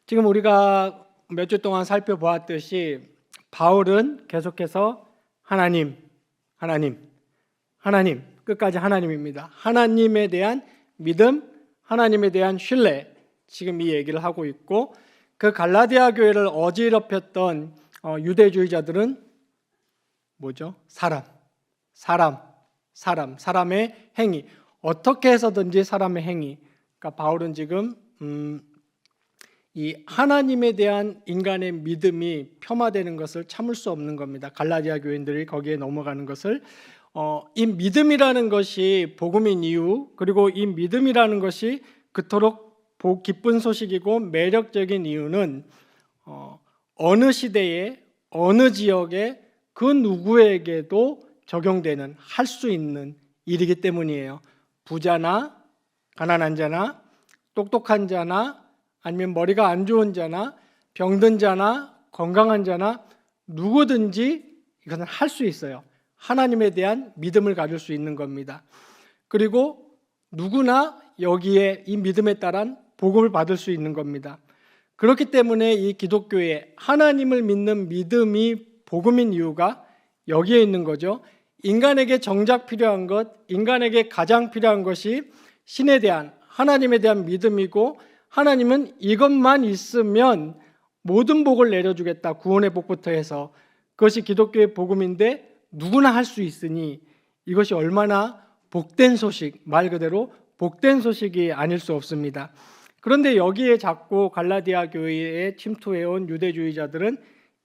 지금 우리가 몇 주 동안 살펴보았듯이 바울은 계속해서 하나님, 하나님, 하나님, 끝까지 하나님입니다. 하나님에 대한 믿음, 하나님에 대한 신뢰, 지금 이 얘기를 하고 있고, 그 갈라디아 교회를 어지럽혔던 유대주의자들은 뭐죠? 사람의 행위. 어떻게 해서든지 사람의 행위. 그러니까 바울은 지금 이 하나님에 대한 인간의 믿음이 폄하되는 것을 참을 수 없는 겁니다. 갈라디아 교인들이 거기에 넘어가는 것을 이 믿음이라는 것이 복음인 이유, 그리고 이 믿음이라는 것이 그토록 기쁜 소식이고 매력적인 이유는 어느 시대에 어느 지역에 그 누구에게도 적용되는, 할 수 있는 일이기 때문이에요. 부자나 가난한 자나 똑똑한 자나 아니면 머리가 안 좋은 자나 병든 자나 건강한 자나 누구든지 이것은 할 수 있어요. 하나님에 대한 믿음을 가질 수 있는 겁니다. 그리고 누구나 여기에 이 믿음에 따른 복음을 받을 수 있는 겁니다. 그렇기 때문에 이 기독교에 하나님을 믿는 믿음이 복음인 이유가 여기에 있는 거죠. 인간에게 정작 필요한 것, 인간에게 가장 필요한 것이 신에 대한, 하나님에 대한 믿음이고, 하나님은 이것만 있으면 모든 복을 내려주겠다. 구원의 복부터 해서. 그것이 기독교의 복음인데 누구나 할 수 있으니 이것이 얼마나 복된 소식, 말 그대로 복된 소식이 아닐 수 없습니다. 그런데 여기에 자꾸 갈라디아 교회에 침투해온 유대주의자들은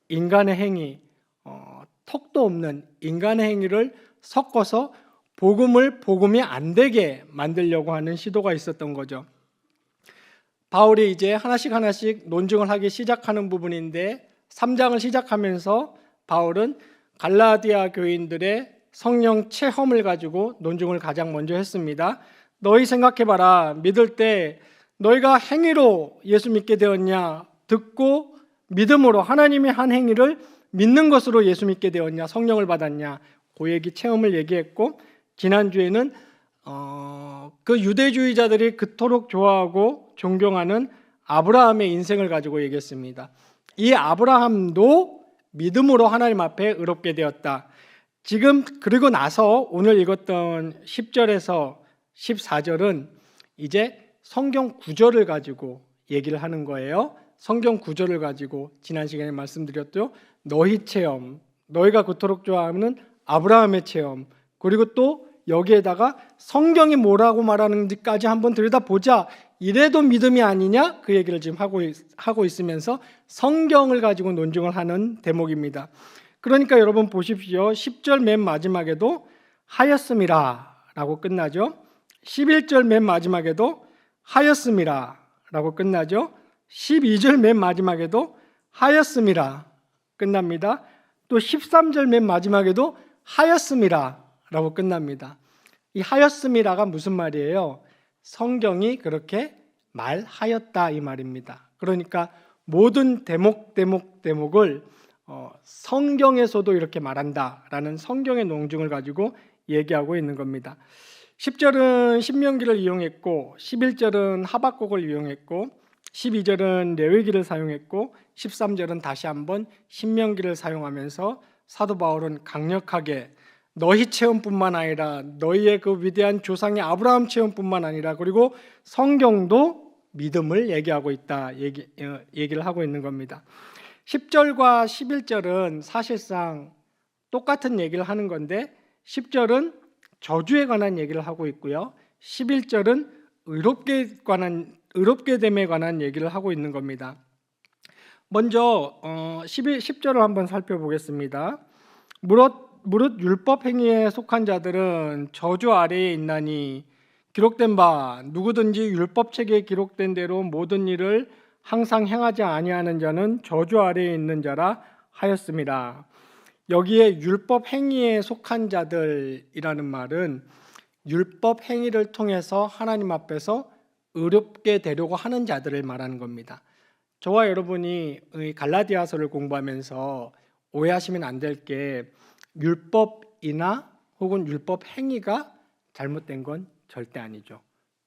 인간의 행위, 턱도 없는 인간의 행위를 섞어서 복음이 안 되게 만들려고 하는 시도가 있었던 거죠. 바울이 이제 하나씩 논증을 하기 시작하는 부분인데 3장을 시작하면서 바울은 갈라디아 교인들의 성령 체험을 가지고 논증을 가장 먼저 했습니다. 너희 생각해봐라. 믿을 때 너희가 행위로 예수 믿게 되었냐? 듣고 믿음으로 하나님의 한 행위를 믿는 것으로 예수 믿게 되었냐? 성령을 받았냐? 그 얘기 체험을 얘기했고, 지난주에는 그 유대주의자들이 그토록 좋아하고 존경하는 아브라함의 인생을 가지고 얘기했습니다. 이 아브라함도 믿음으로 하나님 앞에 의롭게 되었다. 지금 그리고 나서 오늘 읽었던 10절에서 14절은 이제 성경 구절을 가지고 얘기를 하는 거예요. 성경 구절을 가지고 지난 시간에 말씀드렸죠. 너희 체험, 너희가 그토록 좋아하는 아브라함의 체험, 그리고 또 여기에다가 성경이 뭐라고 말하는지까지 한번 들여다보자. 이래도 믿음이 아니냐? 그 얘기를 지금 하고 있으면서 성경을 가지고 논증을 하는 대목입니다. 그러니까 여러분 보십시오. 10절 맨 마지막에도 하였음이라 라고 끝나죠. 11절 맨 마지막에도 하였음이라 라고 끝나죠. 12절 맨 마지막에도 하였음이라 끝납니다. 또 13절 맨 마지막에도 하였음이라 라고 끝납니다. 이 하였음이라가 무슨 말이에요? 성경이 그렇게 말하였다 이 말입니다. 그러니까 모든 대목을 성경에서도 이렇게 말한다라는 성경의 논증을 가지고 얘기하고 있는 겁니다. 10절은 신명기를 이용했고 11절은 하박국을 이용했고 12절은 레위기를 사용했고 13절은 다시 한번 신명기를 사용하면서 사도 바울은 강력하게 너희 체험뿐만 아니라 너희의 그 위대한 조상의 아브라함 체험뿐만 아니라 그리고 성경도 믿음을 얘기하고 있다 얘기를 하고 있는 겁니다. 10절과 11절은 사실상 똑같은 얘기를 하는 건데 10절은 저주에 관한 얘기를 하고 있고요. 11절은 의롭게 됨에 관한 얘기를 하고 있는 겁니다. 먼저 10절을 한번 살펴보겠습니다. 무릇 율법 행위에 속한 자들은 저주 아래에 있나니 기록된 바 누구든지 율법 책에 기록된 대로 모든 일을 항상 행하지 아니하는 자는 저주 아래에 있는 자라 하였습니다. 여기에 율법 행위에 속한 자들이라는 말은 율법 행위를 통해서 하나님 앞에서 의롭게 되려고 하는 자들을 말하는 겁니다. 저와 여러분이 갈라디아서를 공부하면서 오해하시면 안 될 게 율법이나 혹은 율법 행위가 잘못된 건 절대 아니죠.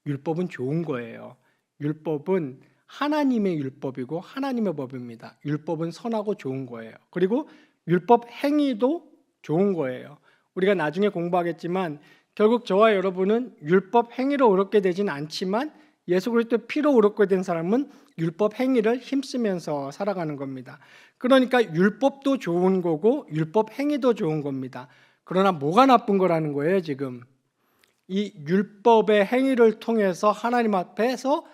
율법은 좋은 거예요. 율법은 하나님의 율법이고 하나님의 법입니다. 율법은 선하고 좋은 거예요. 그리고 율법 행위도 좋은 거예요. 우리가 나중에 공부하겠지만 결국 저와 여러분은 율법 행위로 의롭게 되진 않지만 예수 그리스도의 피로 의롭게 된 사람은 율법 행위를 힘쓰면서 살아가는 겁니다. 그러니까 율법도 좋은 거고 율법 행위도 좋은 겁니다. 그러나 뭐가 나쁜 거라는 거예요, 지금. 이 율법의 행위를 통해서 하나님 앞에서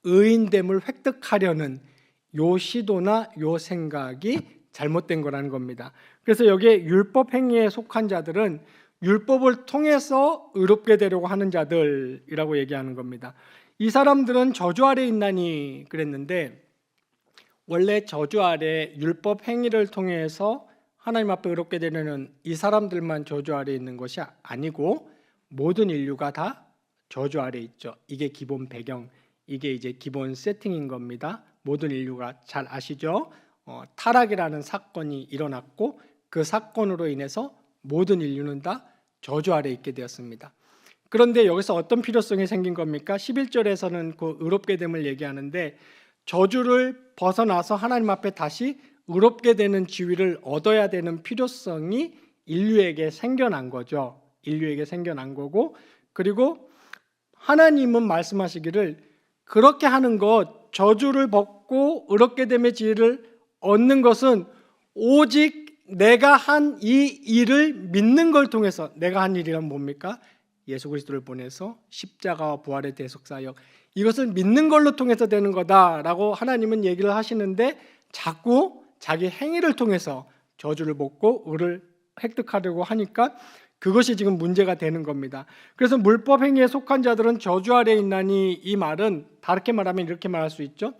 의인됨을 획득하려는 요 시도나 요 생각이 잘못된 거라는 겁니다. 그래서 여기에 율법 행위에 속한 자들은 율법을 통해서 의롭게 되려고 하는 자들이라고 얘기하는 겁니다. 이 사람들은 저주 아래 있나니 그랬는데 원래 저주 아래 율법 행위를 통해서 하나님 앞에 의롭게 되려는 이 사람들만 저주 아래 있는 것이 아니고 모든 인류가 다 저주 아래 있죠. 이게 기본 배경, 이게 이제 기본 세팅인 겁니다. 모든 인류가 잘 아시죠? 타락이라는 사건이 일어났고 그 사건으로 인해서 모든 인류는 다 저주 아래 있게 되었습니다. 그런데 여기서 어떤 필요성이 생긴 겁니까? 11절에서는 그 의롭게 됨을 얘기하는데 저주를 벗어나서 하나님 앞에 다시 의롭게 되는 지위를 얻어야 되는 필요성이 인류에게 생겨난 거죠. 인류에게 생겨난 거고, 그리고 하나님은 말씀하시기를 그렇게 하는 것, 저주를 벗고 의롭게 됨의 지위를 얻는 것은 오직 내가 한 이 일을 믿는 걸 통해서. 내가 한 일이란 뭡니까? 예수 그리스도를 보내서 십자가와 부활의 대속사역, 이것을 믿는 걸로 통해서 되는 거다라고 하나님은 얘기를 하시는데 자꾸 자기 행위를 통해서 저주를 벗고 의를 획득하려고 하니까 그것이 지금 문제가 되는 겁니다. 그래서 물법 행위에 속한 자들은 저주 아래 있나니, 이 말은 다르게 말하면 이렇게 말할 수 있죠.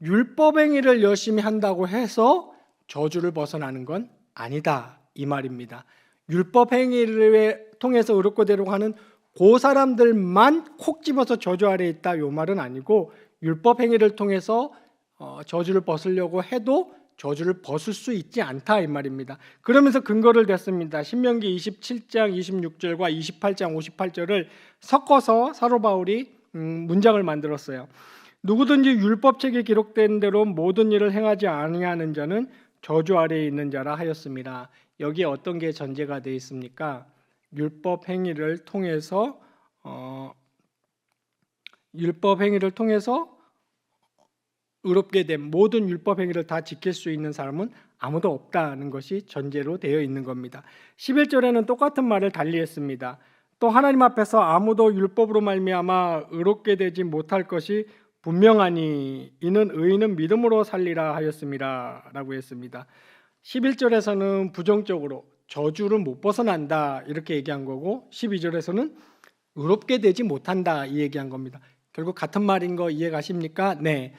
율법 행위를 열심히 한다고 해서 저주를 벗어나는 건 아니다, 이 말입니다. 율법 행위를 통해서 의롭게 되려고 하는 그 사람들만 콕 집어서 저주 아래 있다, 이 말은 아니고 율법 행위를 통해서 저주를 벗으려고 해도 저주를 벗을 수 있지 않다, 이 말입니다. 그러면서 근거를 댔습니다. 신명기 27장 26절과 28장 58절을 섞어서 사도 바울이 문장을 만들었어요. 누구든지 율법책에 기록된 대로 모든 일을 행하지 아니하는 자는 저주 아래에 있는 자라 하였습니다. 여기에 어떤 게 전제가 되어 있습니까? 율법 행위를 통해서 의롭게 된, 모든 율법 행위를 다 지킬 수 있는 사람은 아무도 없다는 것이 전제로 되어 있는 겁니다. 11절에는 똑같은 말을 달리 했습니다. 또 하나님 앞에서 아무도 율법으로 말미암아 의롭게 되지 못할 것이 분명하니 이는 의인은 믿음으로 살리라 하였습니다 라고 했습니다. 11절에서는 부정적으로 저주를 못 벗어난다 이렇게 얘기한 거고, 12절에서는 의롭게 되지 못한다 이 얘기한 겁니다. 결국 같은 말인 거 이해 가십니까? 네.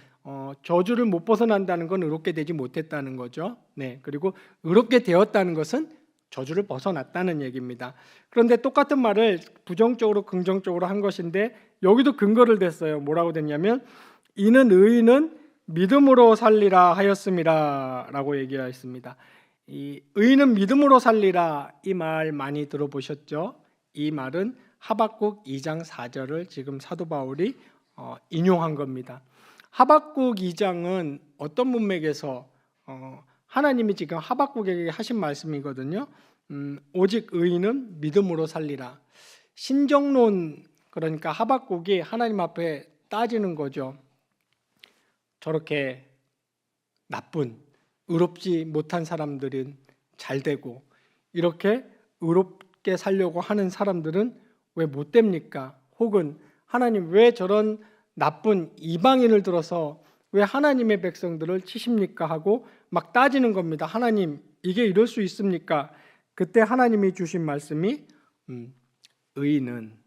저주를 못 벗어난다는 건 의롭게 되지 못했다는 거죠. 네. 그리고 의롭게 되었다는 것은 저주를 벗어났다는 얘기입니다. 그런데 똑같은 말을 부정적으로 긍정적으로 한 것인데 여기도 근거를 댔어요. 뭐라고 됐냐면 이는 의인은 믿음으로 살리라 하였습니다 라고 얘기하였습니다. 이 의인은 믿음으로 살리라, 이 말 많이 들어보셨죠? 이 말은 하박국 2장 4절을 지금 사도 바울이 인용한 겁니다. 하박국 2장은 어떤 문맥에서 하나님이 지금 하박국에게 하신 말씀이거든요. 오직 의인은 믿음으로 살리라. 신정론, 그러니까 하박국이 하나님 앞에 따지는 거죠. 저렇게 나쁜, 의롭지 못한 사람들은 잘 되고 이렇게 의롭게 살려고 하는 사람들은 왜 못 됩니까? 혹은 하나님 왜 저런 나쁜 이방인을 들어서 왜 하나님의 백성들을 치십니까? 하고 막 따지는 겁니다. 하나님, 이게 이럴 수 있습니까? 그때 하나님이 주신 말씀이 의인은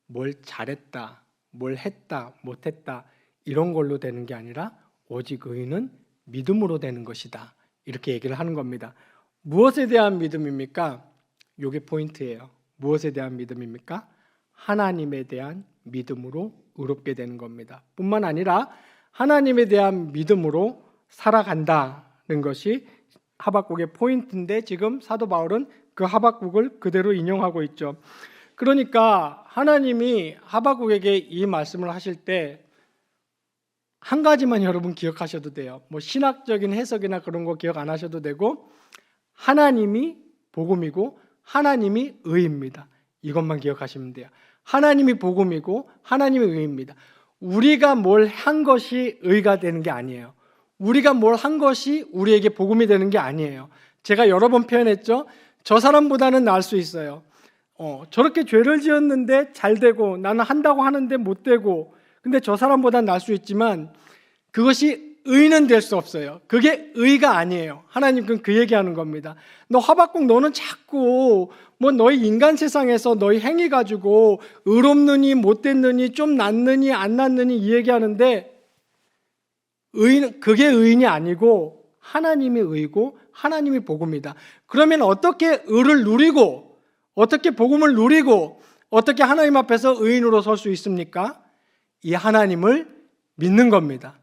뭘 잘했다, 뭘 했다, 못했다 이런 걸로 되는 게 아니라 오직 의인은 믿음으로 되는 것이다, 이렇게 얘기를 하는 겁니다. 무엇에 대한 믿음입니까? 이게 포인트예요. 무엇에 대한 믿음입니까? 하나님에 대한 믿음으로 의롭게 되는 겁니다. 뿐만 아니라 하나님에 대한 믿음으로 살아간다는 것이 하박국의 포인트인데 지금 사도 바울은 그 하박국을 그대로 인용하고 있죠. 그러니까 하나님이 하박국에게 이 말씀을 하실 때 한 가지만 여러분 기억하셔도 돼요. 뭐 신학적인 해석이나 그런 거 기억 안 하셔도 되고, 하나님이 복음이고 하나님이 의입니다. 이것만 기억하시면 돼요. 하나님이 복음이고 하나님이 의입니다. 우리가 뭘 한 것이 의가 되는 게 아니에요. 우리가 뭘 한 것이 우리에게 복음이 되는 게 아니에요. 제가 여러 번 표현했죠. 저 사람보다는 나을 수 있어요. 저렇게 죄를 지었는데 잘 되고, 나는 한다고 하는데 못 되고, 근데 저 사람보다는 나을 수 있지만 그것이 의는 될 수 없어요. 그게 의가 아니에요. 하나님은 그 얘기하는 겁니다. 너 하박국, 너는 자꾸 뭐 너희 인간 세상에서 너희 행위 가지고 의롭느니 못됐느니 좀 낫느니 안 낫느니 이 얘기하는데, 의는 그게 의인이 아니고 하나님이 의고 하나님이 복음이다. 그러면 어떻게 의를 누리고 어떻게 복음을 누리고 어떻게 하나님 앞에서 의인으로 설 수 있습니까? 이 하나님을 믿는 겁니다.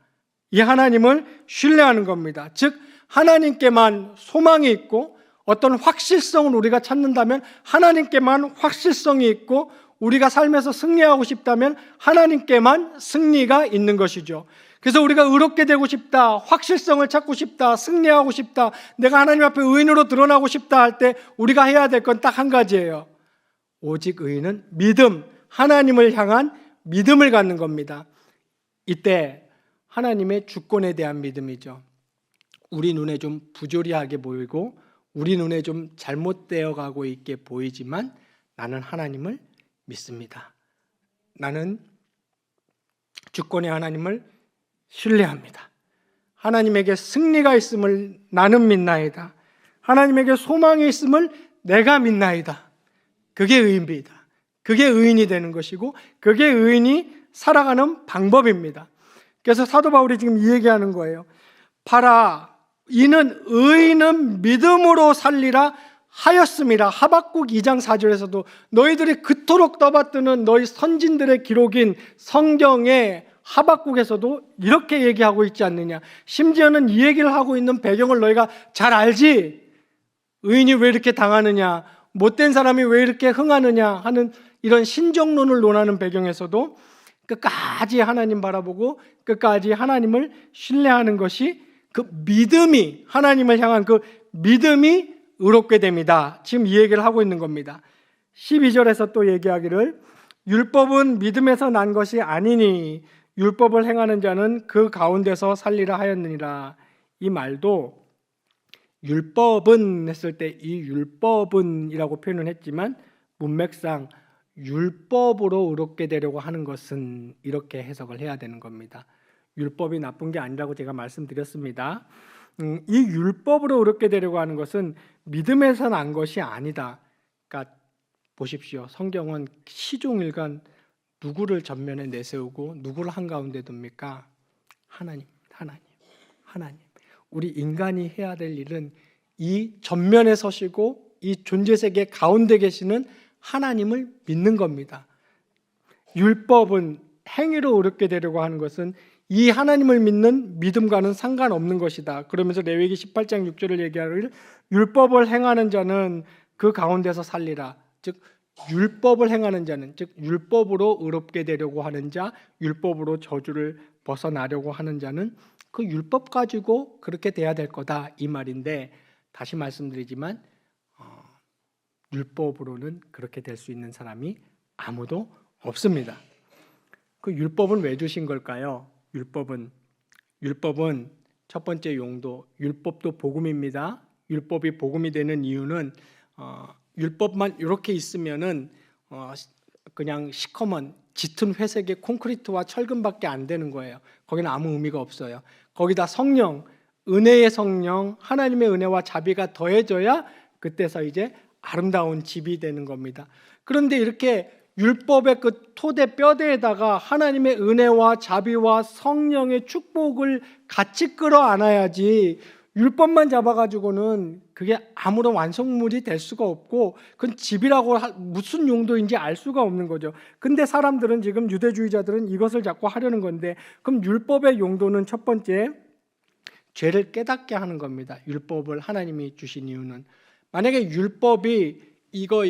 이 하나님을 신뢰하는 겁니다. 즉 하나님께만 소망이 있고 어떤 확실성을 우리가 찾는다면 하나님께만 확실성이 있고, 우리가 삶에서 승리하고 싶다면 하나님께만 승리가 있는 것이죠. 그래서 우리가 의롭게 되고 싶다, 확실성을 찾고 싶다, 승리하고 싶다, 내가 하나님 앞에 의인으로 드러나고 싶다 할 때 우리가 해야 될 건 딱 한 가지예요. 오직 의인은 믿음, 하나님을 향한 믿음을 갖는 겁니다. 이때 하나님의 주권에 대한 믿음이죠. 우리 눈에 좀 부조리하게 보이고 우리 눈에 좀 잘못되어 가고 있게 보이지만 나는 하나님을 믿습니다. 나는 주권의 하나님을 신뢰합니다. 하나님에게 승리가 있음을 나는 믿나이다. 하나님에게 소망이 있음을 내가 믿나이다. 그게 의인입니다. 그게 의인이 되는 것이고 그게 의인이 살아가는 방법입니다. 그래서 사도 바울이 지금 이 얘기하는 거예요. 봐라, 이는 의인은 믿음으로 살리라 하였음이라. 하박국 2장 4절에서도 너희들이 그토록 떠받드는 너희 선진들의 기록인 성경에 하박국에서도 이렇게 얘기하고 있지 않느냐. 심지어는 이 얘기를 하고 있는 배경을 너희가 잘 알지. 의인이 왜 이렇게 당하느냐, 못된 사람이 왜 이렇게 흥하느냐 하는 이런 신정론을 논하는 배경에서도 끝까지 하나님 바라보고 끝까지 하나님을 신뢰하는 것이, 그 믿음이, 하나님을 향한 그 믿음이 의롭게 됩니다. 지금 이 얘기를 하고 있는 겁니다. 12절에서 또 얘기하기를 율법은 믿음에서 난 것이 아니니 율법을 행하는 자는 그 가운데서 살리라 하였느니라. 이 말도 율법은 했을 때 이 율법은이라고 표현을 했지만 문맥상 율법으로 의롭게 되려고 하는 것은 이렇게 해석을 해야 되는 겁니다. 율법이 나쁜 게 아니라고 제가 말씀드렸습니다. 이 율법으로 의롭게 되려고 하는 것은 믿음에서 난 것이 아니다. 그러니까 보십시오. 성경은 시종일관 누구를 전면에 내세우고 누구를 한가운데 둡니까? 하나님. 우리 인간이 해야 될 일은 이 전면에 서시고 이 존재세계 가운데 계시는 하나님을 믿는 겁니다. 율법은 행위로 의롭게 되려고 하는 것은 이 하나님을 믿는 믿음과는 상관없는 것이다. 그러면서 레위기 18장 6절을 얘기하기를 율법을 행하는 자는 그 가운데서 살리라. 즉 율법을 행하는 자는, 즉 율법으로 의롭게 되려고 하는 자, 율법으로 저주를 벗어나려고 하는 자는 그 율법 가지고 그렇게 돼야 될 거다, 이 말인데, 다시 말씀드리지만 율법으로는 그렇게 될 수 있는 사람이 아무도 없습니다. 그 율법은 왜 주신 걸까요? 율법은 첫 번째 용도, 율법도 복음입니다. 율법이 복음이 되는 이유는 율법만 이렇게 있으면은 그냥 시커먼 짙은 회색의 콘크리트와 철근밖에 안 되는 거예요. 거기는 아무 의미가 없어요. 거기다 성령, 은혜의 성령, 하나님의 은혜와 자비가 더해져야 그때서 이제 아름다운 집이 되는 겁니다. 그런데 이렇게 율법의 그 토대 뼈대에다가 하나님의 은혜와 자비와 성령의 축복을 같이 끌어안아야지, 율법만 잡아가지고는 그게 아무런 완성물이 될 수가 없고 그건 집이라고 무슨 용도인지 알 수가 없는 거죠. 근데 사람들은, 지금 유대주의자들은 이것을 자꾸 하려는 건데, 그럼 율법의 용도는 첫 번째 죄를 깨닫게 하는 겁니다. 율법을 하나님이 주신 이유는, 만약에 율법이 이거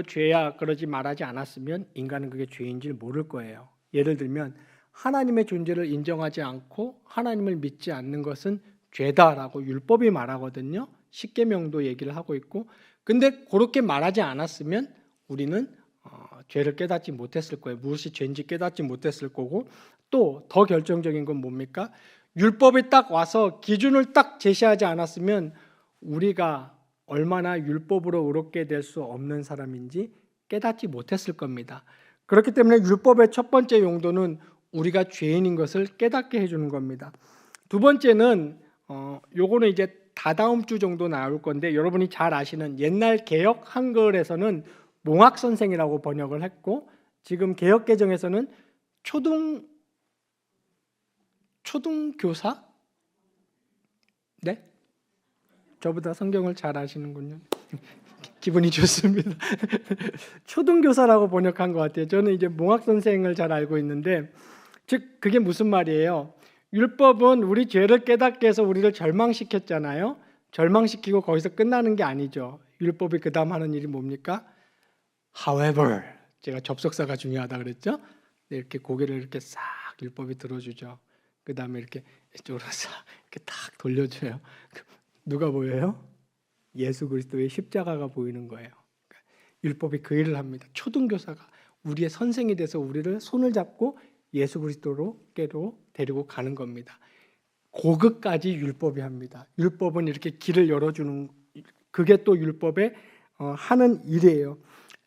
죄야 그러지 말하지 않았으면 인간은 그게 죄인지 모를 거예요. 예를 들면 하나님의 존재를 인정하지 않고 하나님을 믿지 않는 것은 죄다라고 율법이 말하거든요. 십계명도 얘기를 하고 있고, 근데 그렇게 말하지 않았으면 우리는 죄를 깨닫지 못했을 거예요. 무엇이 죄인지 깨닫지 못했을 거고, 또 더 결정적인 건 뭡니까? 율법이 딱 와서 기준을 딱 제시하지 않았으면 우리가 얼마나 율법으로 의롭게 될 수 없는 사람인지 깨닫지 못했을 겁니다. 그렇기 때문에 율법의 첫 번째 용도는 우리가 죄인인 것을 깨닫게 해주는 겁니다. 두 번째는 요거는 이제 다다음 주 정도 나올 건데, 여러분이 잘 아시는 옛날 개역 한글에서는 몽학 선생이라고 번역을 했고, 지금 개역 개정에서는 초등교사? 네? 저보다 성경을 잘 아시는군요. 기분이 좋습니다. 초등교사라고 번역한 것 같아요. 저는 이제 몽학 선생을 잘 알고 있는데, 즉 그게 무슨 말이에요? 율법은 우리 죄를 깨닫게 해서 우리를 절망시켰잖아요. 절망시키고 거기서 끝나는 게 아니죠. 율법이 그 다음 하는 일이 뭡니까? However, 제가 접속사가 중요하다 그랬죠. 이렇게 고개를 이렇게 싹 율법이 들어주죠. 그 다음에 이렇게 이쪽으로 싹 이렇게 탁 돌려줘요. 누가 보여요? 예수 그리스도의 십자가가 보이는 거예요. 율법이 그 일을 합니다. 초등교사가 우리의 선생이 돼서 우리를 손을 잡고 예수 그리스도로께로 데리고 가는 겁니다. 그것까지 율법이 합니다. 율법은 이렇게 길을 열어주는, 그게 또 율법의 하는 일이에요.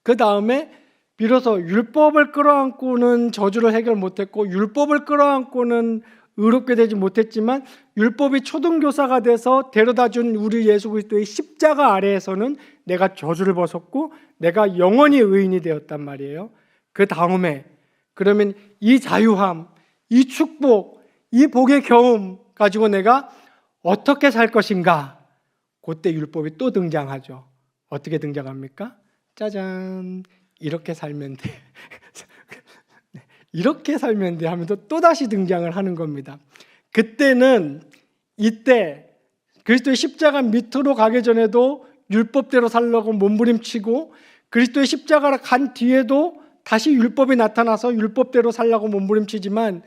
그 다음에 비로소 율법을 끌어안고는 저주를 해결 못했고, 율법을 끌어안고는 의롭게 되지 못했지만, 율법이 초등교사가 돼서 데려다준 우리 예수 그리스도의 십자가 아래에서는 내가 저주를 벗었고 내가 영원히 의인이 되었단 말이에요. 그 다음에 그러면 이 자유함, 이 축복, 이 복의 경험 가지고 내가 어떻게 살 것인가? 그때 율법이 또 등장하죠. 어떻게 등장합니까? 짜잔, 이렇게 살면 돼. 이렇게 살면 돼 하면서 또다시 등장을 하는 겁니다. 그때는 이때 그리스도의 십자가 밑으로 가기 전에도 율법대로 살려고 몸부림치고, 그리스도의 십자가를 간 뒤에도 다시 율법이 나타나서 율법대로 살려고 몸부림치지만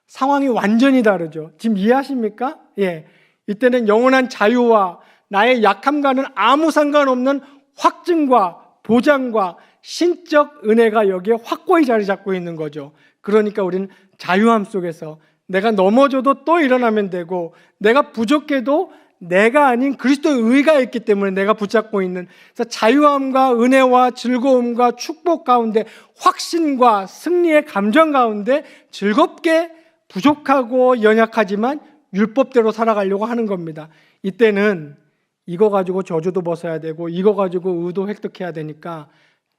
상황이 완전히 다르죠. 지금 이해하십니까? 예. 이때는 영원한 자유와 나의 약함과는 아무 상관없는 확증과 보장과 신적 은혜가 여기에 확고히 자리 잡고 있는 거죠. 그러니까 우리는 자유함 속에서 내가 넘어져도 또 일어나면 되고, 내가 부족해도 내가 아닌 그리스도의 의가 있기 때문에 내가 붙잡고 있는, 그래서 자유함과 은혜와 즐거움과 축복 가운데, 확신과 승리의 감정 가운데 즐겁게 부족하고 연약하지만 율법대로 살아가려고 하는 겁니다. 이때는 이거 가지고 저주도 벗어야 되고 이거 가지고 의도 획득해야 되니까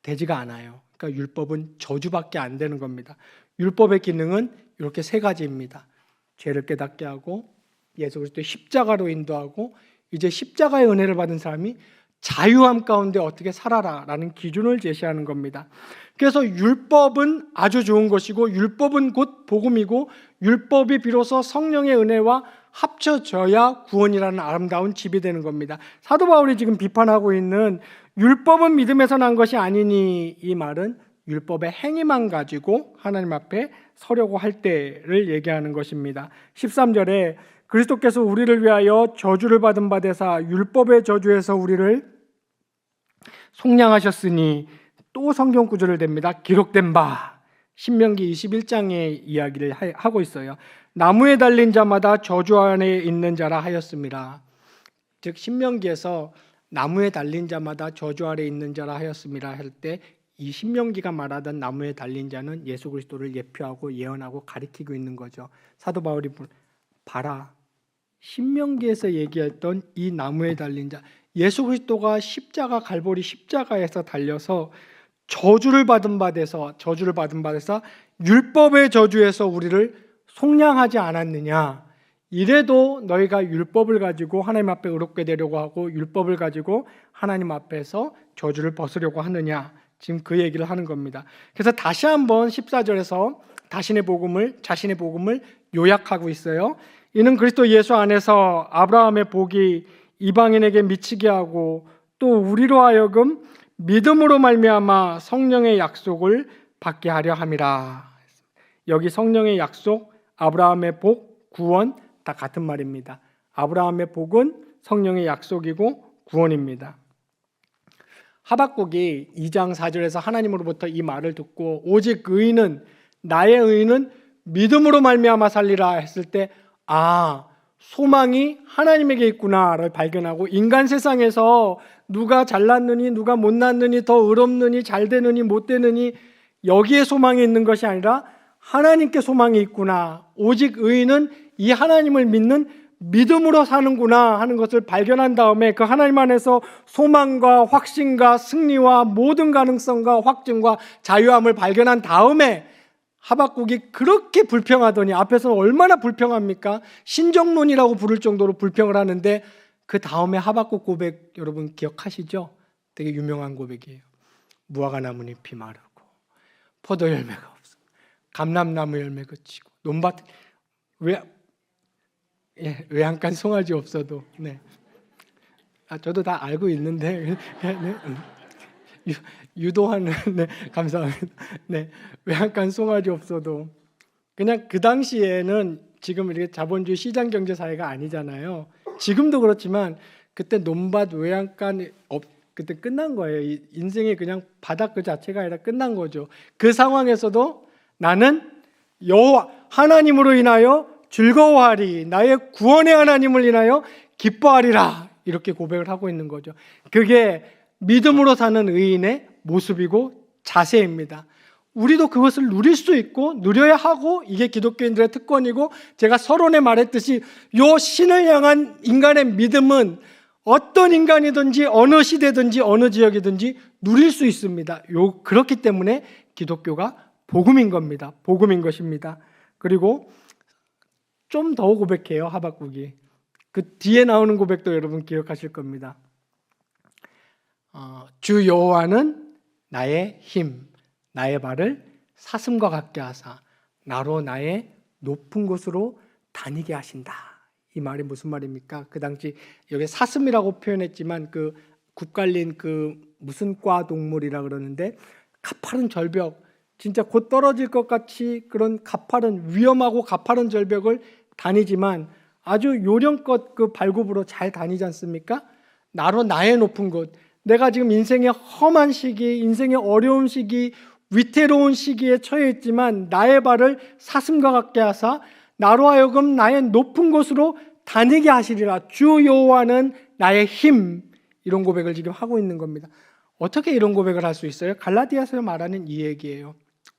되지가 않아요. 그러니까 율법은 저주밖에 안 되는 겁니다. 율법의 기능은 이렇게 세 가지입니다. 죄를 깨닫게 하고, 예수 그리스도의 십자가로 인도하고, 이제 십자가의 은혜를 받은 사람이 자유함 가운데 어떻게 살아라라는 기준을 제시하는 겁니다. 그래서 율법은 아주 좋은 것이고, 율법은 곧 복음이고, 율법이 비로소 성령의 은혜와 합쳐져야 구원이라는 아름다운 집이 되는 겁니다. 사도 바울이 지금 비판하고 있는 율법은 믿음에서 난 것이 아니니, 이 말은 율법의 행위만 가지고 하나님 앞에 서려고 할 때를 얘기하는 것입니다. 13절에 그리스도께서 우리를 위하여 저주를 받은 바 되사 율법의 저주에서 우리를 속량하셨으니, 또 성경 구절을 댑니다. 기록된 바, 신명기 21장의 이야기를 하고 있어요. 나무에 달린 자마다 저주 안에 있는 자라 하였습니다. 즉 신명기에서 나무에 달린 자마다 저주 아래 있는 자라 하였습니다 할 때, 이 신명기가 말하던 나무에 달린 자는 예수 그리스도를 예표하고 예언하고 가리키고 있는 거죠. 사도 바울이 봐라, 신명기에서 얘기했던 이 나무에 달린 자, 예수 그리스도가 십자가, 갈보리 십자가에서 달려서 저주를 받은 바 돼서 율법의 저주에서 우리를 속량하지 않았느냐. 이래도 너희가 율법을 가지고 하나님 앞에 의롭게 되려고 하고 율법을 가지고 하나님 앞에서 저주를 벗으려고 하느냐. 지금 그 얘기를 하는 겁니다. 그래서 다시 한번 14절에서 자신의 복음을 요약하고 있어요. 이는 그리스도 예수 안에서 아브라함의 복이 이방인에게 미치게 하고, 또 우리로 하여금 믿음으로 말미암아 성령의 약속을 받게 하려 함이라. 여기 성령의 약속, 아브라함의 복, 구원 다 같은 말입니다. 아브라함의 복은 성령의 약속이고 구원입니다. 하박국이 2장 4절에서 하나님으로부터 이 말을 듣고 오직 의인은 나의 의인은 믿음으로 말미암아 살리라 했을 때 소망이 하나님에게 있구나를 발견하고 인간 세상에서 누가 잘났느니 누가 못났느니 더 의롭느니 잘 되느니 못 되느니 여기에 소망이 있는 것이 아니라 하나님께 소망이 있구나. 오직 의인은 이 하나님을 믿는 믿음으로 사는구나 하는 것을 발견한 다음에 그 하나님 안에서 소망과 확신과 승리와 모든 가능성과 확증과 자유함을 발견한 다음에 하박국이 그렇게 불평하더니 앞에서는 얼마나 불평합니까? 신정론이라고 부를 정도로 불평을 하는데 그 다음에 하박국 고백 여러분 기억하시죠? 되게 유명한 고백이에요. 무화과 나뭇잎이 마르고 포도 열매가 없어. 감람나무 열매 그치고 논밭 외양간 송아지 없어도 저도 다 알고 있는데 유도하는 감사합니다. 외양간 송아지 없어도 그냥 그 당시에는 지금 이렇게 자본주의 시장 경제 사회가 아니잖아요. 지금도 그렇지만 그때 논밭 외양간 그때 끝난 거예요. 인생이 그냥 바닥 그 자체가 아니라 끝난 거죠. 그 상황에서도 나는 여호와 하나님으로 인하여 즐거워하리, 나의 구원의 하나님을 인하여 기뻐하리라, 이렇게 고백을 하고 있는 거죠. 그게 믿음으로 사는 의인의 모습이고 자세입니다. 우리도 그것을 누릴 수 있고 누려야 하고 이게 기독교인들의 특권이고 제가 서론에 말했듯이 요 신을 향한 인간의 믿음은 어떤 인간이든지 어느 시대든지 어느 지역이든지 누릴 수 있습니다. 그렇기 때문에 기독교가 복음인 겁니다. 복음인 것입니다. 그리고 좀 더 고백해요. 하박국이. 그 뒤에 나오는 고백도 여러분 기억하실 겁니다. 주 여호와는 나의 힘, 나의 발을 사슴과 같게 하사 나로 나의 높은 곳으로 다니게 하신다. 이 말이 무슨 말입니까? 그 당시 여기 사슴이라고 표현했지만 그 굽갈린 그 무슨 과 동물이라 그러는데 가파른 절벽, 진짜 곧 떨어질 것 같이 그런 가파른 위험하고 가파른 절벽을 다니지만 아주 요령껏 그 발굽으로 잘 다니지 않습니까? 나로 나의 높은 곳, 내가 지금 인생의 험한 시기, 인생의 어려운 시기, 위태로운 시기에 처해 있지만 나의 발을 사슴과 같게 하사 나로 하여금 나의 높은 곳으로 다니게 하시리라. 주 여호와는 나의 힘. 이런 고백을 지금 하고 있는 겁니다. 어떻게 이런 고백을 할 수 있어요? 갈라디아서에 말하는 이 얘기예요.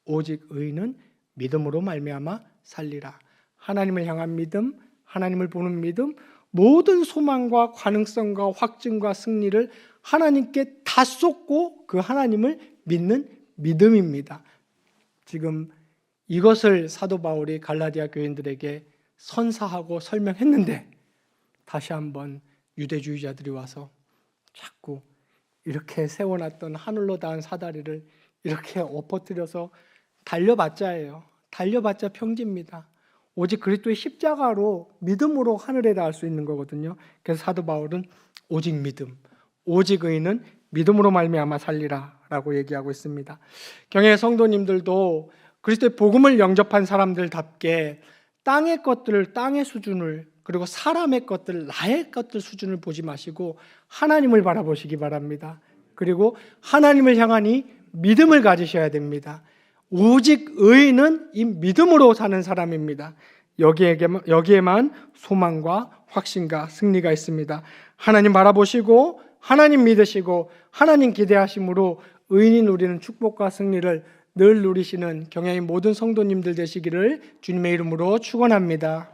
오직 의인은 믿음으로 말미암아 살리라. 하나님을 향한 믿음, 하나님을 보는 믿음, 모든 소망과 가능성과 확증과 승리를 하나님께 다 쏟고 그 하나님을 믿는 믿음입니다. 지금 이것을 사도 바울이 갈라디아 교인들에게 선사하고 설명했는데 다시 한번 유대주의자들이 와서 자꾸 이렇게 세워놨던 하늘로 닿은 사다리를 이렇게 엎어뜨려서 달려봤자예요. 달려봤자 평지입니다. 오직 그리스도의 십자가로 믿음으로 하늘에 닿을 수 있는 거거든요. 그래서 사도 바울은 오직 믿음, 오직 의인은 믿음으로 말미암아 살리라 라고 얘기하고 있습니다. 경외 성도님들도 그리스도의 복음을 영접한 사람들답게 땅의 것들을, 땅의 수준을, 그리고 사람의 것들, 나의 것들 수준을 보지 마시고 하나님을 바라보시기 바랍니다. 그리고 하나님을 향한 이 믿음을 가지셔야 됩니다. 오직 의인은 이 믿음으로 사는 사람입니다. 여기에만 소망과 확신과 승리가 있습니다. 하나님 바라보시고 하나님 믿으시고 하나님 기대하심으로 의인이 누리는 축복과 승리를 늘 누리시는 경향의 모든 성도님들 되시기를 주님의 이름으로 축원합니다.